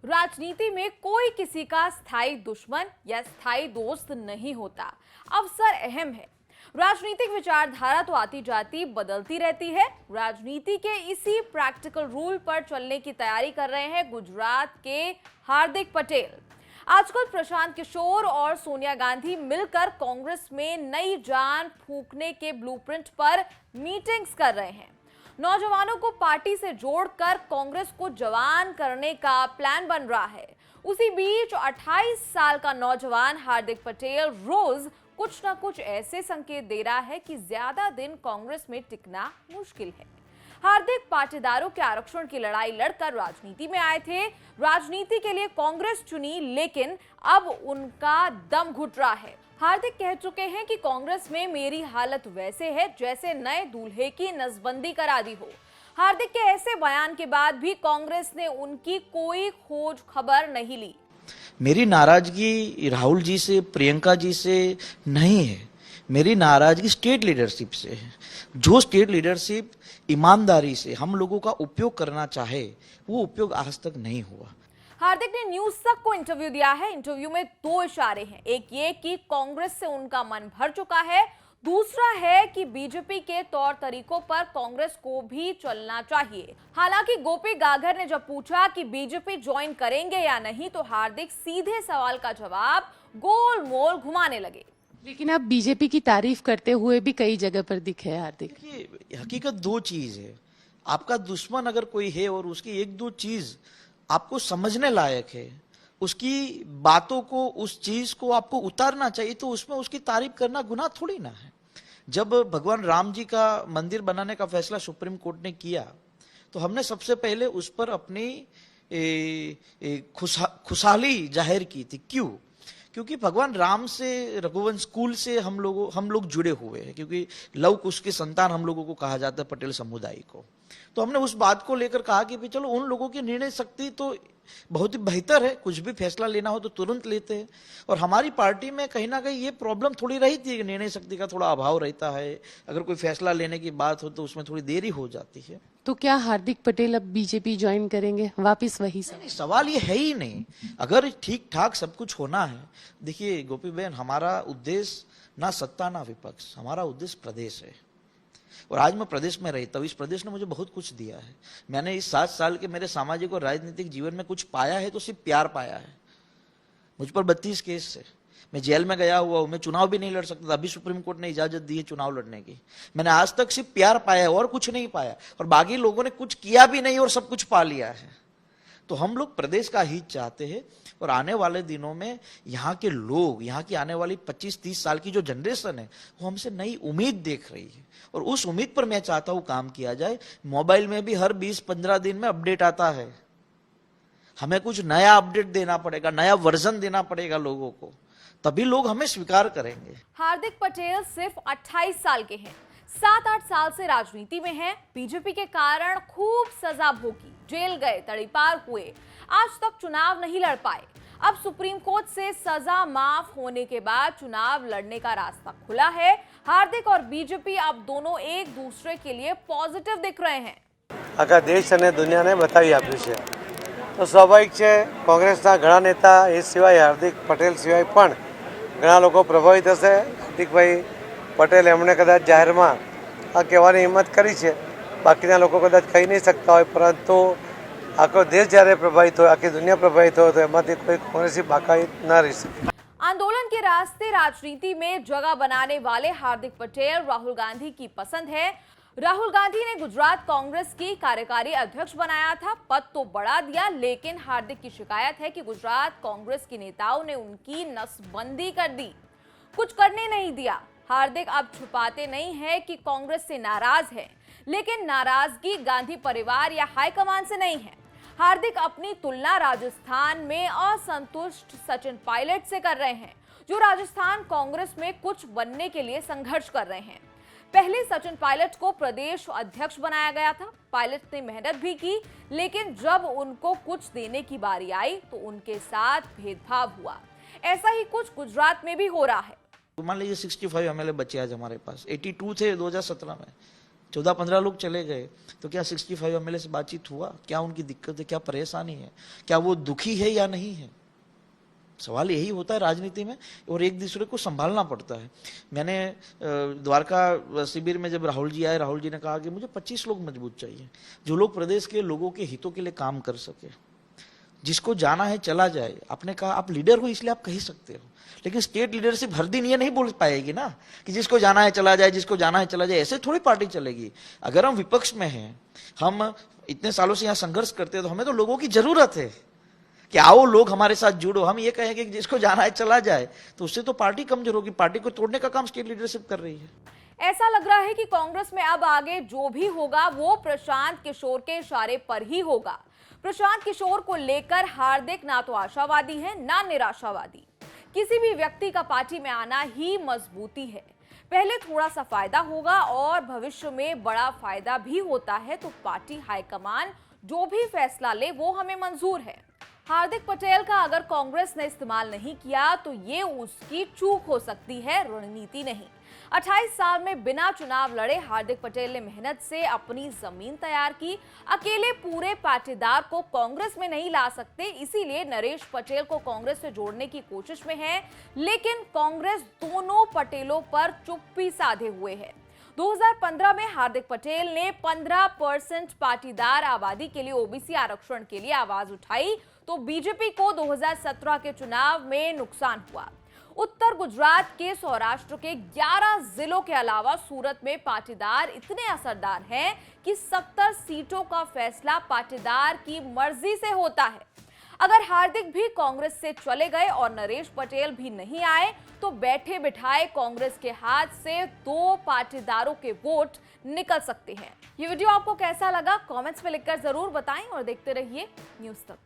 राजनीति में कोई किसी का स्थायी दुश्मन या स्थायी दोस्त नहीं होता। अवसर अहम है। राजनीतिक विचारधारा तो आती जाती बदलती रहती है। राजनीति के इसी प्रैक्टिकल रूल पर चलने की तैयारी कर रहे हैं गुजरात के हार्दिक पटेल। आजकल प्रशांत किशोर और सोनिया गांधी मिलकर कांग्रेस में नई जान फूंकने के ब्लूप्रिंट पर मीटिंग्स कर रहे हैं। नौजवानों को पार्टी से जोड़कर कांग्रेस को जवान करने का प्लान बन रहा है। उसी बीच 28 साल का नौजवान हार्दिक पटेल रोज कुछ न कुछ ऐसे संकेत दे रहा है कि ज्यादा दिन कांग्रेस में टिकना मुश्किल है। हार्दिक पाटीदारों के आरक्षण की लड़ाई लड़कर राजनीति में आए थे। राजनीति के लिए कांग्रेस चुनी, लेकिन अब उनका दम घुट रहा है। हार्दिक कह चुके हैं कि कांग्रेस में मेरी हालत वैसे है जैसे नए दूल्हे की नसबंदी करा दी हो। हार्दिक के ऐसे बयान के बाद भी कांग्रेस ने उनकी कोई खोज खबर नहीं ली। मेरी नाराजगी राहुल जी से, प्रियंका जी से नहीं है। मेरी नाराजगी स्टेट लीडरशिप से है। जो स्टेट लीडरशिप ईमानदारी से हम लोगों का उपयोग करना चाहे, वो उपयोग आज तक नहीं हुआ। हार्दिक ने न्यूज तक को इंटरव्यू दिया है। इंटरव्यू में दो इशारे हैं। एक ये कि कांग्रेस से उनका मन भर चुका है, दूसरा है कि बीजेपी के तौर तरीकों पर कांग्रेस को भी चलना चाहिए। हालांकि गोपी गागर ने जब पूछा कि बीजेपी ज्वाइन करेंगे या नहीं, तो हार्दिक सीधे सवाल का जवाब गोल मोल घुमाने लगे। लेकिन आप बीजेपी की तारीफ करते हुए भी कई जगह पर दिखे हार्दिक। देखिए, हकीकत दो चीज है। आपका दुश्मन अगर कोई है और उसकी एक दो चीज आपको समझने लायक है, उसकी बातों को, उस चीज को आपको उतारना चाहिए, तो उसमें उसकी तारीफ करना गुनाह थोड़ी ना है। जब भगवान राम जी का मंदिर बनाने का फैसला सुप्रीम कोर्ट ने किया, तो हमने सबसे पहले उस पर अपनी खुशहाली जाहिर की थी। क्यों? क्योंकि भगवान राम से, रघुवंश कुल से हम लोग जुड़े हुए हैं, क्योंकि लव कुश की संतान हम लोगों को कहा जाता है, पटेल समुदाय को। तो हमने उस बात को लेकर कहा कि चलो उन लोगों की निर्णय शक्ति तो बहुत ही बेहतर है, कुछ भी फैसला लेना हो तो तुरंत लेते हैं। और हमारी पार्टी में कहीं ना कहीं ये प्रॉब्लम थोड़ी रही थी कि निर्णय शक्ति का थोड़ा अभाव रहता है। अगर कोई फैसला लेने की बात हो तो उसमें थोड़ी देरी हो जाती है। तो क्या हार्दिक पटेल अब बीजेपी ज्वाइन करेंगे? वापिस वही सवाल ये है ही नहीं। अगर ठीक ठाक सब कुछ होना है, देखिए गोपी बहन, हमारा उद्देश्य ना सत्ता ना विपक्ष, हमारा उद्देश्य प्रदेश है। और आज मैं प्रदेश में रहता हूँ। इस प्रदेश ने मुझे बहुत कुछ दिया है। मैंने इस 7 साल के मेरे सामाजिक और राजनीतिक जीवन में कुछ पाया है तो सिर्फ प्यार पाया है। मुझ पर 32 केस है। मैं जेल में गया हुआ हूँ। मैं चुनाव भी नहीं लड़ सकता था, अभी सुप्रीम कोर्ट ने इजाजत दी है चुनाव लड़ने की। मैंने आज तक सिर्फ प्यार पाया है और कुछ नहीं पाया। और बाकी लोगों ने कुछ किया भी नहीं और सब कुछ पा लिया है। तो हम लोग प्रदेश का हित चाहते हैं। और आने वाले दिनों में यहाँ के लोग, यहाँ की आने वाली 25-30 साल की जो जनरेशन है, वो हमसे नई उम्मीद देख रही है। और उस उम्मीद पर मैं चाहता हूँ काम किया जाए। मोबाइल में भी हर 20-15 दिन में अपडेट आता है। हमें कुछ नया अपडेट देना पड़ेगा, नया वर्जन देना पड़ेगा लोगों को, तभी लोग हमें स्वीकार करेंगे। हार्दिक पटेल सिर्फ 28 साल के हैं। 7-8 साल से राजनीति में हैं। बीजेपी के कारण खूब सजा भोगी, जेल गए, तड़ीपार हुए, आज तक चुनाव नहीं लड़ पाए। अब सुप्रीम कोर्ट से सजा माफ होने के बाद चुनाव लड़ने का रास्ता खुला है। हार्दिक और बीजेपी अब दोनों एक दूसरे के लिए पॉजिटिव दिख रहे हैं। आखा देश અને દુનિયાને બતાવી આપ્યું છે, તો સ્વાભાવિક છે કોંગ્રેસના ઘણા નેતા એ સિવાય હાર્દિક પટેલ સિવાય પણ ઘણા લોકો પ્રભાવિત હશે। હાર્દિકભાઈ પટેલ એમણે કદાચ જાહેરમાં આ કહેવાની હિંમત કરી છે, બાકીના લોકો કદાચ કહી નહીં શકતા હોય, પરંતુ આખો દેશ જ્યારે પ્રભાવિત હોય, આખી દુનિયા પ્રભાવિત હોય, તો એમાંથી કોઈ કોંગ્રેસી બાકાત ન રહી શકે। आंदोलन के रास्ते राजनीति में जगह बनाने वाले हार्दिक पटेल राहुल गांधी की पसंद है। राहुल गांधी ने गुजरात कांग्रेस की कार्यकारी अध्यक्ष बनाया था, पद तो बढ़ा दिया, लेकिन हार्दिक की शिकायत है कि गुजरात कांग्रेस के नेताओं ने उनकी नसबंदी कर दी, कुछ करने नहीं दिया। हार्दिक अब छुपाते नहीं है कि कांग्रेस से नाराज है, लेकिन नाराजगी गांधी परिवार या हाईकमान से नहीं है। हार्दिक अपनी तुलना राजस्थान में असंतुष्ट सचिन पायलट से कर रहे हैं, जो राजस्थान कांग्रेस में कुछ बनने के लिए संघर्ष कर रहे हैं। पहले सचिन पायलट को प्रदेश अध्यक्ष बनाया गया था। पायलट ने मेहनत भी की, लेकिन जब उनको कुछ देने की बारी आई तो उनके साथ भेदभाव हुआ। ऐसा ही कुछ गुजरात में भी हो रहा है। मान लीजिए 65 MLA बचे आज हमारे पास, 82 थे 2017 में। 14-15 लोग चले गए, तो क्या 65 एमएलए से बातचीत हुआ? क्या उनकी दिक्कत है, क्या परेशानी है, क्या वो दुखी है या नहीं है? सवाल यही होता है राजनीति में, और एक दूसरे को संभालना पड़ता है। मैंने द्वारका शिविर में जब राहुल जी आए, राहुल जी ने कहा कि मुझे 25 लोग मजबूत चाहिए, जो लोग प्रदेश के लोगों के हितों के लिए काम कर सके, जिसको जाना है चला जाए। आपने कहा आप लीडर हो इसलिए आप कह सकते हो, लेकिन स्टेट लीडरशिप हर दिन ये नहीं बोल पाएगी ना कि जिसको जाना है चला जाए, जिसको जाना है चला जाए। ऐसे थोड़ी पार्टी चलेगी। अगर हम विपक्ष में हैं, हम इतने सालों से यहाँ संघर्ष करते हैं, तो हमें तो लोगों की जरूरत है कि आओ लोग हमारे साथ जुड़ो। हम ये कहेंगे कि जिसको जाना है चला जाए, तो उससे तो पार्टी कमजोर होगी। पार्टी को तोड़ने का काम स्टेट लीडरशिप कर रही है। ऐसा लग रहा है कि कांग्रेस में अब आगे जो भी होगा वो प्रशांत किशोर के इशारे पर ही होगा। प्रशांत किशोर को लेकर हार्दिक ना तो आशावादी है ना निराशावादी। किसी भी व्यक्ति का पार्टी में आना ही मजबूती है। पहले थोड़ा सा फायदा होगा और भविष्य में बड़ा फायदा भी होता है, तो पार्टी हाईकमान जो भी फैसला ले वो हमें मंजूर है। हार्दिक पटेल का अगर कांग्रेस ने इस्तेमाल नहीं किया तो ये उसकी चूक हो सकती है, रणनीति नहीं। 28 साल में बिना चुनाव लड़े हार्दिक पटेल ने मेहनत से अपनी जमीन तैयार की। अकेले पूरे पाटीदार को कांग्रेस में नहीं ला सकते, इसीलिए नरेश पटेल को कांग्रेस से जोड़ने की कोशिश में है, लेकिन कांग्रेस दोनों पटेलों पर चुप्पी साधे हुए है। 2015 में हार्दिक पटेल ने 15% पाटीदार आबादी के लिए ओबीसी आरक्षण के लिए आवाज उठाई, तो बीजेपी को 2017 के चुनाव में नुकसान हुआ। उत्तर गुजरात के सौराष्ट्र के 11 जिलों के अलावा सूरत में पाटीदार इतने असरदार हैं कि 70 सीटों का फैसला पाटीदार की मर्जी से होता है। अगर हार्दिक भी कांग्रेस से चले गए और नरेश पटेल भी नहीं आए, तो बैठे बिठाए कांग्रेस के हाथ से 2 पाटीदारों के वोट निकल सकते हैं। ये वीडियो आपको कैसा लगा कमेंट्स में लिखकर जरूर बताएं और देखते रहिए न्यूज़ तक।